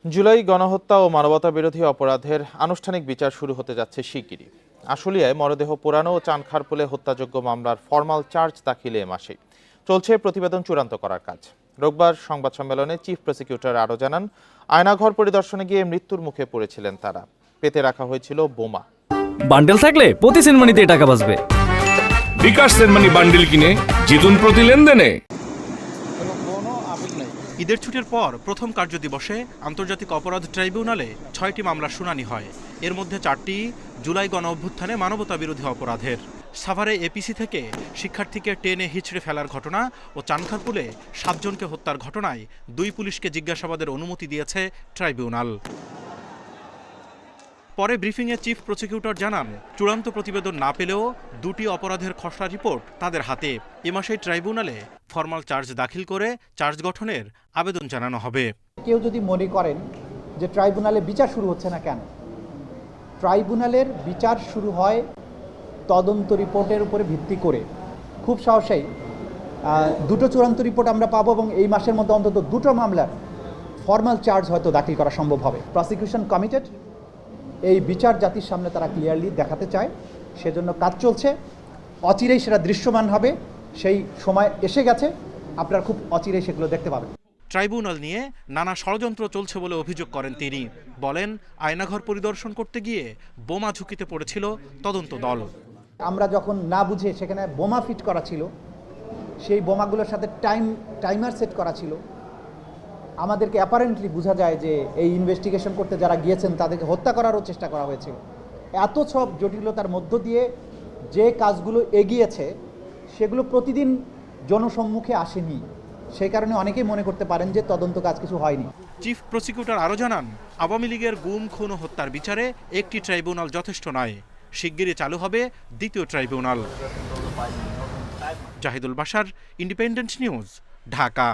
জুলাই গণহত্যা ও মানবতাবিরোধী অপরাধের আনুষ্ঠানিক বিচার শুরু হতে যাচ্ছে শিগগিরই। আশুলিয়ায় মরদেহ পোড়ানো ও চানখারপুলে হত্যাযোগ্য মামলার ফরমাল চার্জ দাখিলে এ মাসে চলছে প্রতিবেদন চূড়ান্ত করার কাজ। রোববার সংবাদ সম্মেলনে চিফ প্রসিকিউটর আরও জানান, আয়নাঘর পরিদর্শনে গিয়ে মৃত্যুর মুখে পড়েছিলেন তারা। পেতে রাখা হয়েছিল বোমা। বান্ডেল থাকলে প্রতি সেনমানিতে টাকা বাঁচবে। বিকাশ সেনমানি বান্ডেল কিনে জিতুন প্রতি লেনদেনে। ঈদের ছুটির পর প্রথম কার্যদিবসে আন্তর্জাতিক অপরাধ ট্রাইব্যুনালে ৬টি মামলার শুনানি হয়। এর মধ্যে 4টি জুলাই গণ অভ্যুত্থানে মানবতাবিরোধী অপরাধের। সাভারে এপিসি থেকে শিক্ষার্থীকে টেনে হিচড়ে ফেলার ঘটনা ও চানখারপুলে 7 জনকে হত্যার ঘটনায় 2 পুলিশকে জিজ্ঞাসাবাদের অনুমতি দিয়েছে ট্রাইব্যুনাল। পরে ব্রিফিংয়ে চিফ প্রসিকিউটর জানান, চূড়ান্ত প্রতিবেদন না পেলেও 2টি অপরাধের খসড়া রিপোর্ট তাদের হাতে। এ মাসে ট্রাইব্যুনালে ফরমাল চার্জ দাখিল করে চার্জ গঠনের আবেদন জানানো হবে। কেউ যদি মনে করেন যে ট্রাইব্যুনালে বিচার শুরু হচ্ছে না কেন, ট্রাইব্যুনালের বিচার শুরু হয় তদন্ত রিপোর্টের উপরে ভিত্তি করে। খুব সহজেই 2টো চূড়ান্ত রিপোর্ট আমরা পাবো এবং এই মাসের মধ্যে অন্তত 2টো মামলার ফরমাল চার্জ হয়তো দাখিল করা সম্ভব হবে। প্রসিকিউশন কমিটেড, এই বিচার জাতির সামনে তারা ক্লিয়ারলি দেখাতে চায়, সেজন্য কাজ চলছে। অচিরেই সেটা দৃশ্যমান হবে, সেই সময় এসে গেছে, আপনারা খুব অচিরেই সেগুলো দেখতে পাবেন। ট্রাইব্যুনাল নিয়ে নানা ষড়যন্ত্র চলছে বলে অভিযোগ করেন তিনি। বলেন, আয়নাঘর পরিদর্শন করতে গিয়ে বোমা ঝুঁকিতে পড়েছিল তদন্ত দল। আমরা যখন না বুঝে সেখানে বোমা ফিট করা ছিল, সেই বোমাগুলোর সাথে টাইমার সেট করা ছিল। আমাদেরকে অ্যাপারেন্টলি বোঝা যায় যে এই ইনভেস্টিগেশন করতে যারা গিয়েছেন তাদেরকে হত্যা করারও চেষ্টা করা হয়েছিল। এত সব জটিলতার মধ্য দিয়ে যে কাজগুলো এগিয়েছে সেগুলো প্রতিদিন জনসম্মুখে আসেনি। সেই কারণে অনেকেই মনে করতে পারেন যে তদন্ত কাজ কিছু হয়নি। চিফ প্রসিকিউটর আরও জানান, আওয়ামী লীগের গুম, খুন ও হত্যার বিচারে একটি ট্রাইব্যুনাল যথেষ্ট নয়। শিগগিরই চালু হবে 2য় tribunal. Zahidul Bashar, independent news, Dhaka.